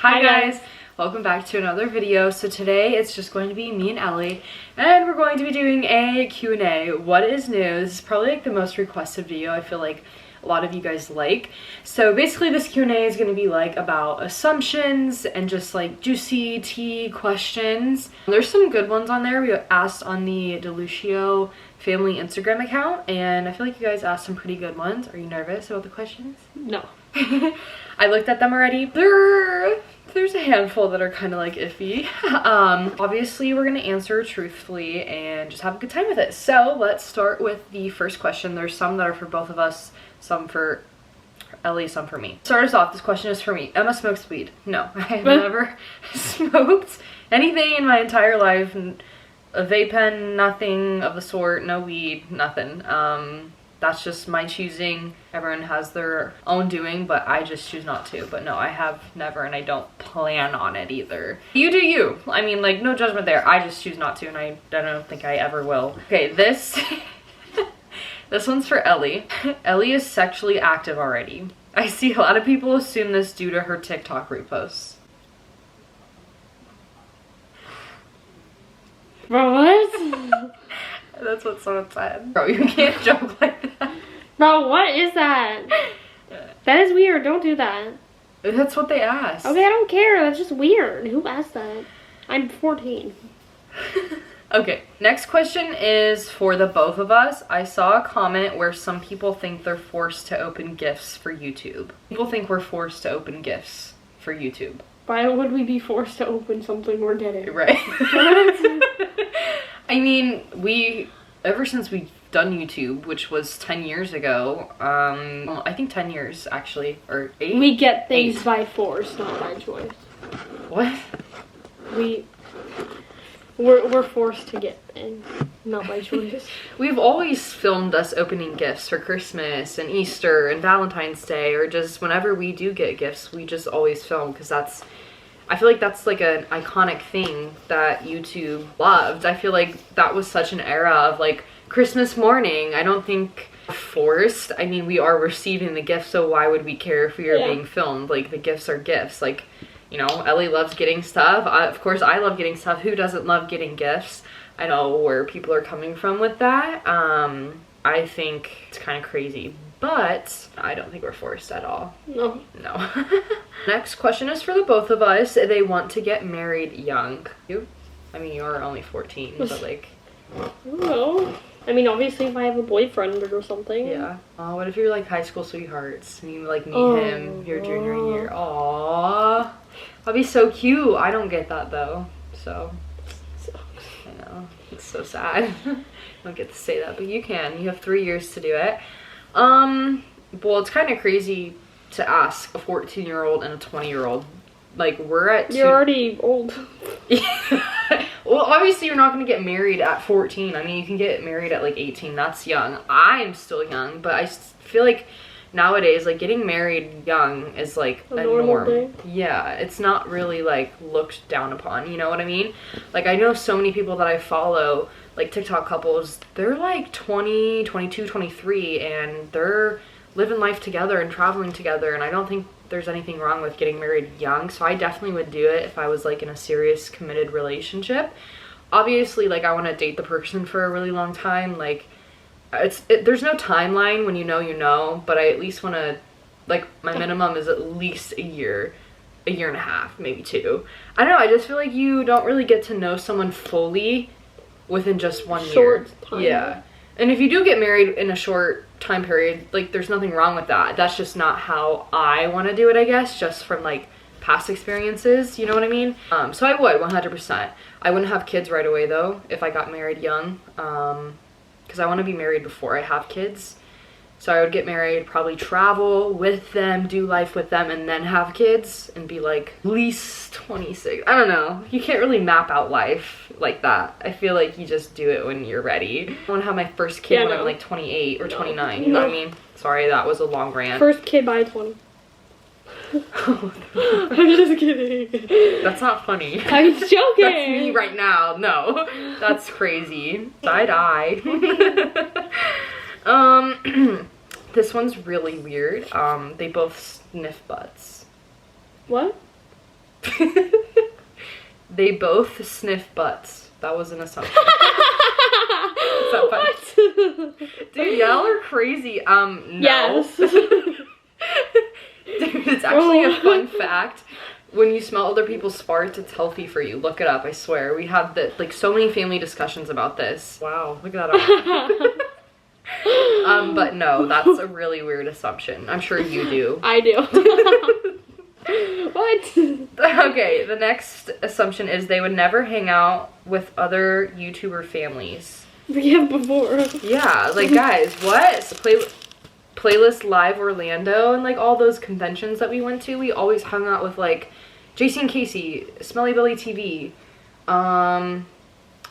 Hi guys! Welcome back to another video. So today it's just going to be me and Ellie, and we're going to be doing a Q&A. What is new? This is probably like the most requested video I feel like a lot of you guys like. So basically this Q&A is going to be like about assumptions and just like juicy tea questions. There's some good ones on there. We asked on the Delucio family Instagram account, and I feel like you guys asked some pretty good ones. Are you nervous about the questions? No. I looked at them already. There's a handful that are kind of like iffy. Obviously we're gonna answer truthfully and just have a good time with it. So let's start with the first question. There's some that are for both of us, some for Ellie, some for me. Start us off, this question is for me. Emma smokes weed. No, I have never smoked anything in my entire life. A vape pen, nothing of the sort, no weed, nothing. That's just my choosing. Everyone has their own doing, but I just choose not to. But no, I have never, and I don't plan on it either. You do you. I mean, like, no judgment there. I just choose not to, and I don't think I ever will. Okay, this one's for Ellie. Ellie is sexually active already. I see a lot of people assume this due to her TikTok reposts. Bro, what? That's what someone said. Bro, you can't joke like that. Bro, what is that? That is weird. Don't do that. That's what they asked. Okay, I don't care. That's just weird. Who asked that? I'm 14. Okay, next question is for the both of us. I saw a comment where some people think they're forced to open gifts for YouTube. People think we're forced to open gifts for YouTube. Why would we be forced to open something we're getting? Right. I mean, ever since we've done YouTube, which was 10 years ago, well, I think 10 years actually, or 8? We get things by force, not by choice. What? We're forced to get things, not by choice. We've always filmed us opening gifts for Christmas and Easter and Valentine's Day, or just whenever we do get gifts, we just always film, because I feel like that's like an iconic thing that YouTube loved. I feel like that was such an era of like Christmas morning. I don't think forced. I mean, we are receiving the gift, so why would we care if we are being filmed? Like, the gifts are gifts. Like, you know, Ellie loves getting stuff. Of course, I love getting stuff. Who doesn't love getting gifts? I know where people are coming from with that. I think it's kind of crazy, but I don't think we're forced at all. No. No. Next question is for the both of us. They want to get married young. You? I mean, you're only 14, but like... I don't know. I mean, obviously if I have a boyfriend or something. Yeah. What if you're like high school sweethearts and you like meet him your junior year? Aww. That'd be so cute. I don't get that though, so... I know. It's so sad. I don't get to say that, but you can. You have 3 years to do it. Well, it's kind of crazy to ask a 14-year-old and a 20-year-old. Like, we're at You're already old. Well, obviously you're not going to get married at 14. I mean, you can get married at like 18. That's young. I'm still young, but I feel like nowadays, like, getting married young is like a norm. Day. Yeah, it's not really like looked down upon, you know what I mean? Like, I know so many people that I follow, like TikTok couples, they're like 20, 22, 23, and they're living life together and traveling together, and I don't think there's anything wrong with getting married young. So I definitely would do it if I was like in a serious committed relationship. Obviously, like, I want to date the person for a really long time. Like, there's no timeline. When you know, but I at least want to, like, my minimum is at least a year and a half, maybe 2. I don't know, I just feel like you don't really get to know someone fully within just 1 year. Short time. Yeah. And if you do get married in a short time period, like, there's nothing wrong with that. That's just not how I want to do it, I guess, just from like past experiences, you know what I mean? So I would 100%. I wouldn't have kids right away though if I got married young, because I want to be married before I have kids. So I would get married, probably travel with them, do life with them, and then have kids and be like at least 26. I don't know. You can't really map out life like that. I feel like you just do it when you're ready. I want to have my first kid when I'm like 28 or 29. You know what I mean? Sorry, that was a long rant. First kid by 20. I'm just kidding. That's not funny. I'm joking. That's me right now. No, that's crazy. Side eye. This one's really weird. They both sniff butts. What? They both sniff butts. That was an assumption. What? Dude, y'all are crazy. No. Yes. Dude, it's actually a fun fact. When you smell other people's farts, it's healthy for you. Look it up, I swear. We have like so many family discussions about this. Wow, look at that. But no, that's a really weird assumption. I'm sure you do. I do. What? Okay, the next assumption is they would never hang out with other YouTuber families. Yeah, before. Yeah, like guys, what? Playlist Live Orlando and like all those conventions that we went to, we always hung out with like JC and Casey, Smelly Belly TV, the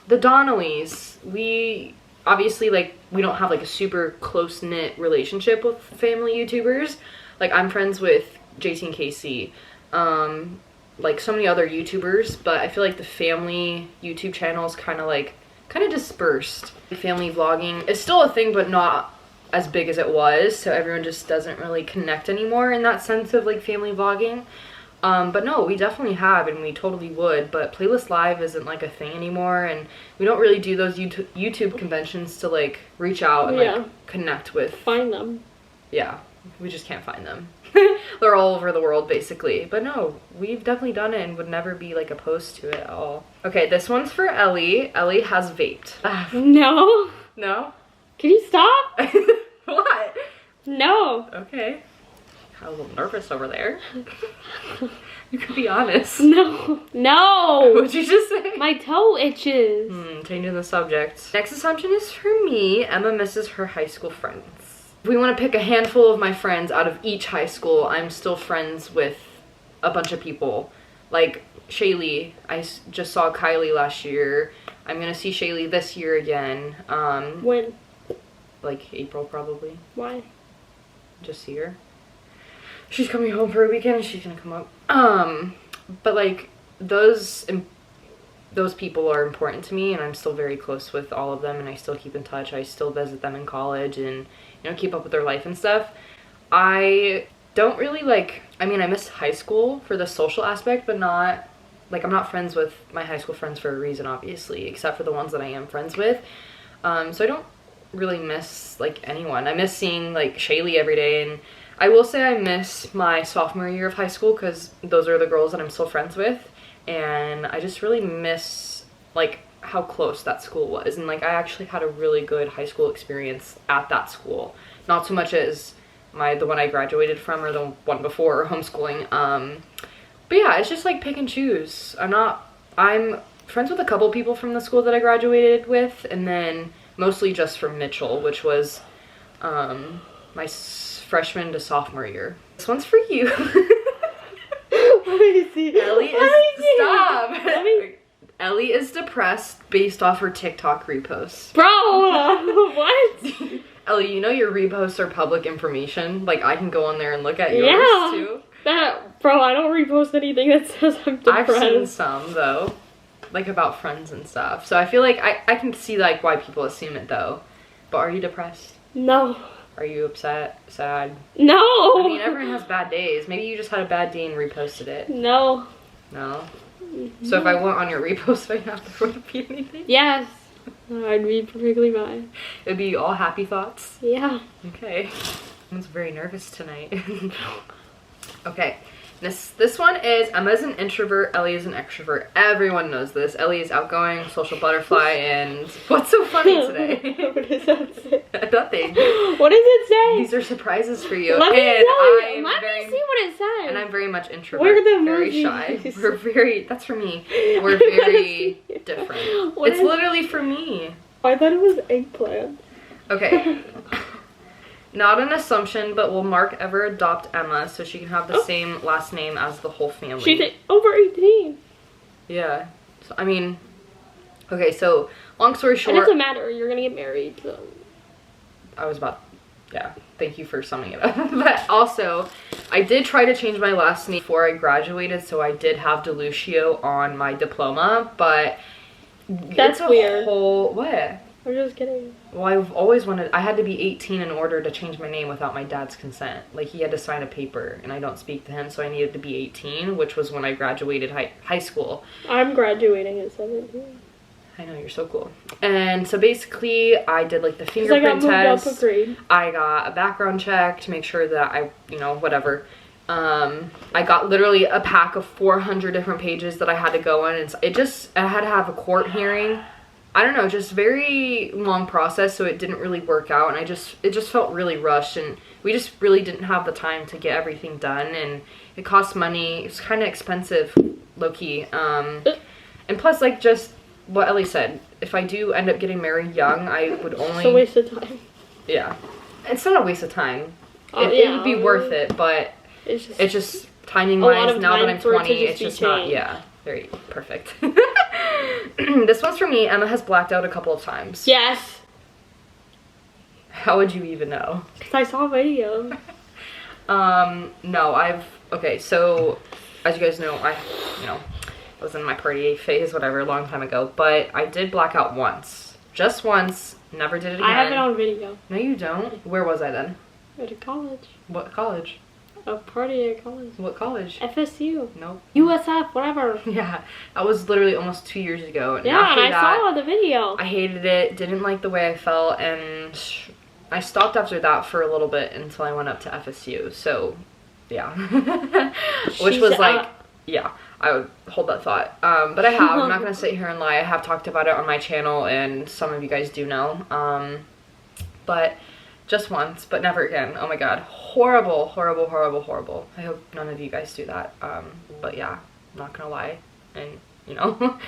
Donnellys. We obviously like we don't have like a super close-knit relationship with family YouTubers. Like I'm friends with JC and Casey, like so many other YouTubers, but I feel like the family YouTube channels kind of dispersed. Family vlogging is still a thing, but not as big as it was, so everyone just doesn't really connect anymore in that sense of like family vlogging. But no, we definitely have, and we totally would, but Playlist Live isn't like a thing anymore, and we don't really do those YouTube conventions to like reach out and like connect with. Find them. Yeah, we just can't find them. They're all over the world basically, but no, we've definitely done it and would never be like opposed to it at all. Okay, this one's for Ellie. Ellie has vaped. No. No? Can you stop? What? No. Okay. I'm a little nervous over there. You could be honest. No. No. What'd you just say? My toe itches. Changing the subject. Next assumption is for me. Emma misses her high school friends. If we want to pick a handful of my friends out of each high school, I'm still friends with a bunch of people. Like Shaylee, I just saw Kylie last year. I'm gonna see Shaylee this year again. When? Like April probably. Why? Just see her. She's coming home for a weekend and she's gonna come up. But like those people are important to me, and I'm still very close with all of them, and I still keep in touch. I still visit them in college and, you know, keep up with their life and stuff. I don't really I miss high school for the social aspect, but not, like, I'm not friends with my high school friends for a reason, obviously, except for the ones that I am friends with. So I don't really miss, like, anyone. I miss seeing, like, Shaylee every day, and I will say I miss my sophomore year of high school because those are the girls that I'm still friends with, and I just really miss, like, how close that school was, and like I actually had a really good high school experience at that school, not so much as the one I graduated from or the one before, homeschooling. But yeah, it's just like pick and choose. I'm friends with a couple people from the school that I graduated with, and then mostly just from Mitchell, which was my freshman to sophomore year. This one's for you. Let me see. Ellie stop. Ellie is depressed based off her TikTok reposts. Bro, what? Ellie, you know your reposts are public information? Like, I can go on there and look at yours, too. Bro, I don't repost anything that says I'm depressed. I've seen some, though. Like, about friends and stuff. So I feel like I can see, like, why people assume it, though. But are you depressed? No. Are you upset? Sad? No! I mean, everyone has bad days. Maybe you just had a bad day and reposted it. No. No? So if I went on your repost right now, there wouldn't be anything? Yes. I'd be perfectly fine. It would be all happy thoughts? Yeah. Okay. I'm very nervous tonight. Okay. This one is, Emma's an introvert, Ellie is an extrovert. Everyone knows this. Ellie is outgoing, social butterfly, and what's so funny today? What does that say? Nothing. What does it say? These are surprises for you. Let me see what it says. And I'm very much introvert. Where are the very emojis? shy. That's for me. We're very different. It's literally for me. I thought it was eggplant. Okay. Not an assumption, but will Mark ever adopt Emma so she can have the same last name as the whole family? She's over 18. Yeah. So, I mean, okay, so long story short. It doesn't matter. You're going to get married, so. Yeah, thank you for summing it up. But also, I did try to change my last name before I graduated, so I did have DeLucio on my diploma, but that's weird. What? I'm just kidding. Well, I've always wanted, I had to be 18 in order to change my name without my dad's consent. Like, he had to sign a paper, and I don't speak to him, so I needed to be 18, which was when I graduated high school. I'm graduating at 17. I know, you're so cool. And so basically, I did like the fingerprint test. I got a background check to make sure that I, you know, whatever. I got literally a pack of 400 different pages that I had to go in. And I had to have a court hearing. I don't know, just very long process, so it didn't really work out, and it just felt really rushed, and we just really didn't have the time to get everything done, and it cost money. It was kind of expensive, low-key, and plus, like, just what Ellie said, if I do end up getting married young, I would only... It's a waste of time. Yeah. It's not a waste of time. It would be worth it, but it's just timing-wise, now that I'm 20, it's just not, yeah, very perfect. This one's for me. Emma has blacked out a couple of times. Yes. How would you even know? Because I saw a video. No, okay, so, as you guys know, I was in my party phase, whatever, a long time ago, but I did black out once. Just once. Never did it again. I have it on video. No, you don't. Where was I then? At college. What college? A party at college. What college? FSU. Nope. USF, whatever. Yeah, that was literally almost 2 years ago. And yeah, after and I saw the video. I hated it, didn't like the way I felt, and I stopped after that for a little bit until I went up to FSU. So, yeah. Which was like, yeah, I would hold that thought. But I have. I'm not going to sit here and lie. I have talked about it on my channel, and some of you guys do know. But just once, but never again. Oh my god. Horrible, horrible, horrible, horrible. I hope none of you guys do that. But yeah, I'm not gonna lie. And, you know,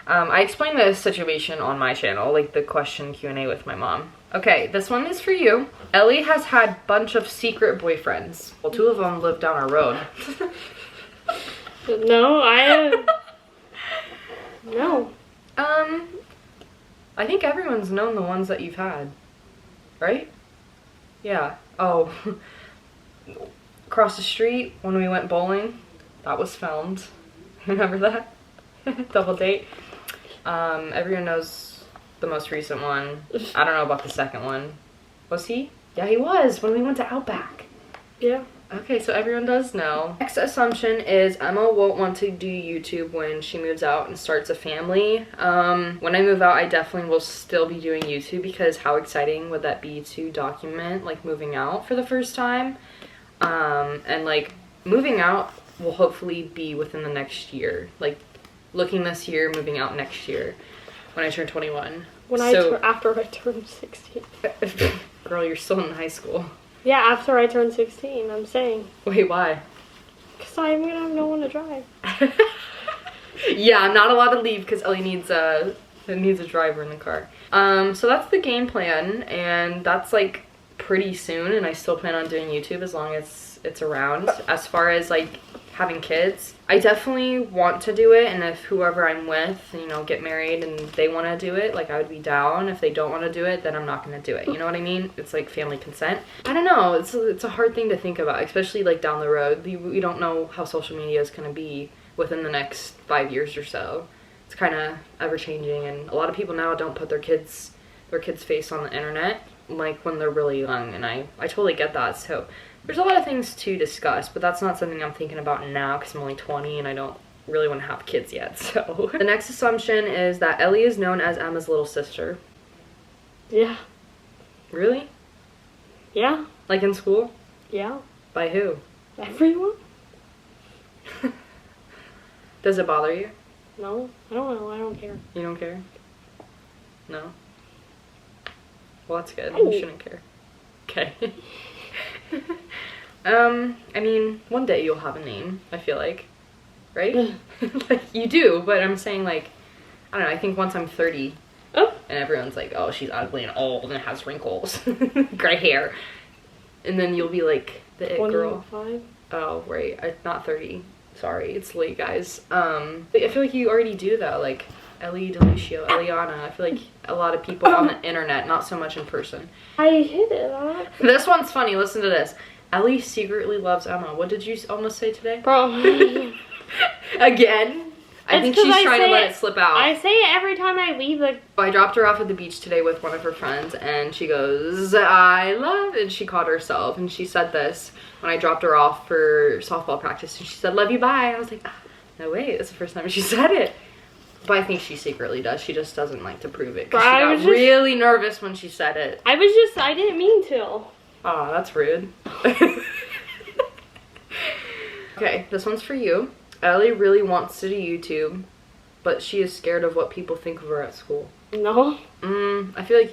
I explained this situation on my channel, like the question Q&A with my mom. Okay, this one is for you. Ellie has had a bunch of secret boyfriends. Well, 2 of them live down our road. No, no. I think everyone's known the ones that you've had, right? Yeah. Oh, across the street when we went bowling, that was filmed. Remember that? Double date. Everyone knows the most recent one. I don't know about the second one. Was he? Yeah, he was when we went to Outback. Yeah. Okay, so everyone does know. Next assumption is Emma won't want to do YouTube when she moves out and starts a family. When I move out, I definitely will still be doing YouTube, because how exciting would that be to document, like, moving out for the first time? And, like, moving out will hopefully be within the next year. Like, looking this year, moving out next year when I turn 21. After I turn 16. Girl, you're still in high school. Yeah, after I turn 16, I'm saying. Wait, why? Because I'm going to have no one to drive. Yeah, I'm not allowed to leave because Ellie needs a driver in the car. So that's the game plan, and that's like pretty soon, and I still plan on doing YouTube as long as it's around. As far as like having kids, I definitely want to do it, and if whoever I'm with, you know, get married and they want to do it, like, I would be down. If they don't want to do it, then I'm not going to do it. You know what I mean? It's like family consent. I don't know. It's a hard thing to think about, especially like down the road. We don't know how social media is going to be within the next 5 years or so. It's kind of ever changing, and a lot of people now don't put their kids' face on the internet, like when they're really young, and I totally get that. So there's a lot of things to discuss, but that's not something I'm thinking about now because I'm only 20 and I don't really want to have kids yet. So the next assumption is that Ellie is known as Emma's little sister. Yeah. Really? Yeah. Like in school? Yeah. By who? Everyone. Does it bother you? No, I don't know. I don't care. You don't care? No? Well, that's good. Oh. You shouldn't care. Okay. I mean, one day you'll have a name, I feel like. Right? Like, you do, but I'm saying, like, I don't know, I think once I'm 30, and everyone's like, oh, she's ugly and old and has wrinkles, gray hair, and then you'll be like, the it girl. 25? Oh, right, not 30. Sorry, it's late, guys. I feel like you already do, though, like, Ellie, Delucio, Eliana. I feel like a lot of people on the internet, not so much in person. I hit it. This one's funny. Listen to this. Ellie secretly loves Emma. What did you almost say today? Bro. Again? I think she's trying to let it slip out. I say it every time I leave. Like, I dropped her off at the beach today with one of her friends, and she goes, I love, and she caught herself, and she said this when I dropped her off for softball practice, and she said, love you, bye. I was like, oh, no way, that's the first time she said it. But I think she secretly does. She just doesn't like to prove it, because she got really nervous when she said it. I didn't mean to. Oh, that's rude. Okay, this one's for you. Ellie really wants to do YouTube, but she is scared of what people think of her at school. No. I feel like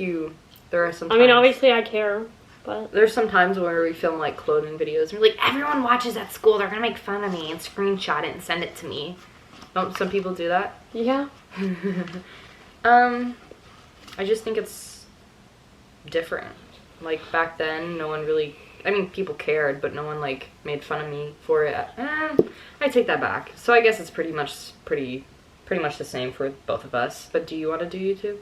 there are some times. I mean, obviously I care, but. There's some times where we film like clothing videos and we're like, everyone watches at school, they're gonna make fun of me and screenshot it and send it to me. Don't some people do that? Yeah. I just think it's different. Like back then, no one really, I mean, people cared, but no one like made fun of me for it. I take that back. So I guess it's pretty much the same for both of us. But do you want to do YouTube?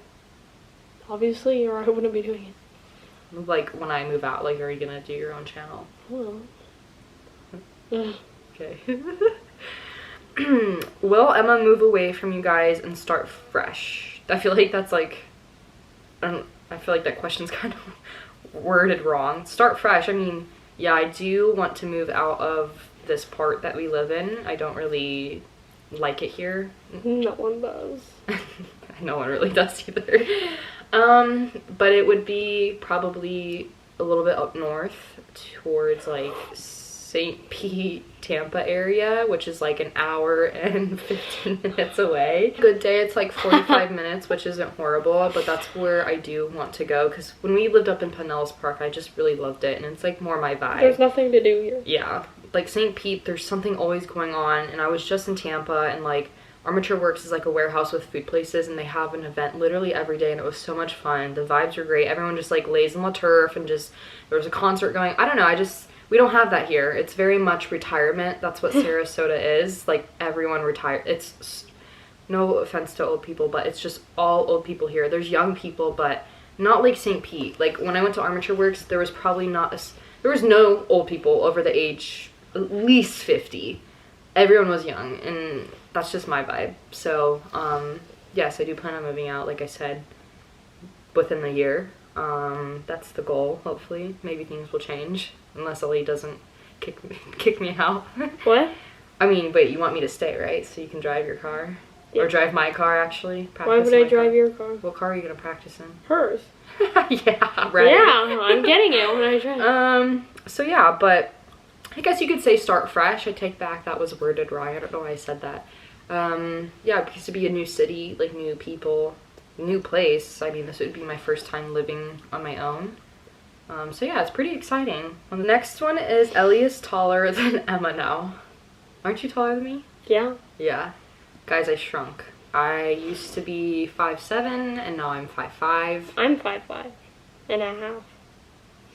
Obviously, or I wouldn't be doing it. Like when I move out, like are you gonna do your own channel? Oh. Okay. Will Emma move away from you guys and start fresh? I feel like that's like, I feel like that question's kind of worded wrong. Start fresh. I mean, yeah, I do want to move out of this part that we live in. I don't really like it here. No one does. No one really does either. But it would be probably a little bit up north towards like St. Pete, Tampa area, which is like an hour and 15 minutes away. Good day, it's like 45 minutes, which isn't horrible, but that's where I do want to go, because when we lived up in Pinellas Park, I just really loved it, and it's like more my vibe. There's nothing to do here. Yeah, like St. Pete, there's something always going on, and I was just in Tampa, and like Armature Works is like a warehouse with food places, and they have an event literally every day, and it was so much fun. The vibes were great. Everyone just like lays on the turf, and just there was a concert going. I don't know, we don't have that here. It's very much retirement. That's what Sarasota is. Like, everyone retired. It's, no offense to old people, but it's just all old people here. There's young people, but not like St. Pete. Like, when I went to Armature Works, there was probably there was no old people over the age, at least 50. Everyone was young, and that's just my vibe. So, yes, I do plan on moving out, like I said, within the year. That's the goal, hopefully. Maybe things will change, unless Ellie doesn't kick me out. What? I mean, wait, you want me to stay, right? So you can drive your car? Yeah. Or drive my car, actually? Why would I drive your car? What car are you going to practice in? Hers. Yeah, right. Yeah, I'm getting it when I drive. So yeah, but I guess you could say start fresh. I take back that was worded wrong. I don't know why I said that. Yeah, because to be a new city, like new people, new place. I mean, this would be my first time living on my own. So yeah, it's pretty exciting. The next one is Ellie is taller than Emma now. Aren't you taller than me? Yeah. Yeah. Guys, I shrunk. I used to be 5'7", and now I'm 5'5". I'm 5'5" and a half.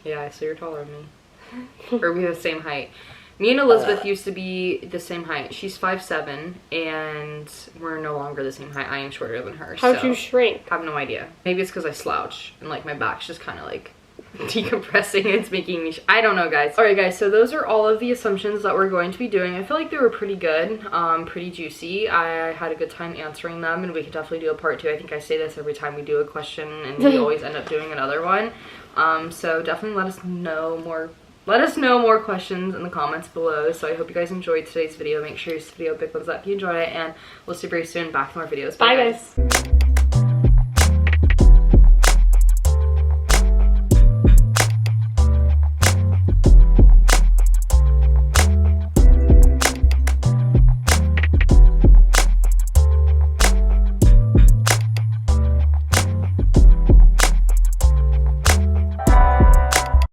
Yeah, so you're taller than me. Or we have the same height. Me and Elizabeth used to be the same height. She's 5'7", and we're no longer the same height. I am shorter than her. How'd you shrink? I have no idea. Maybe it's because I slouch, and like my back's just kind of like decompressing. It's making me I don't know, guys. All right, guys, so those are all of the assumptions that we're going to be doing. I feel like they were pretty good, pretty juicy. I had a good time answering them, and we could definitely do a part 2. I think I say this every time we do a question, and we always end up doing another one. So definitely let us know more questions in the comments below. So I hope you guys enjoyed today's video. Make sure you give this video a big thumbs up if you enjoyed it, and we'll see you very soon back with more videos. Bye guys.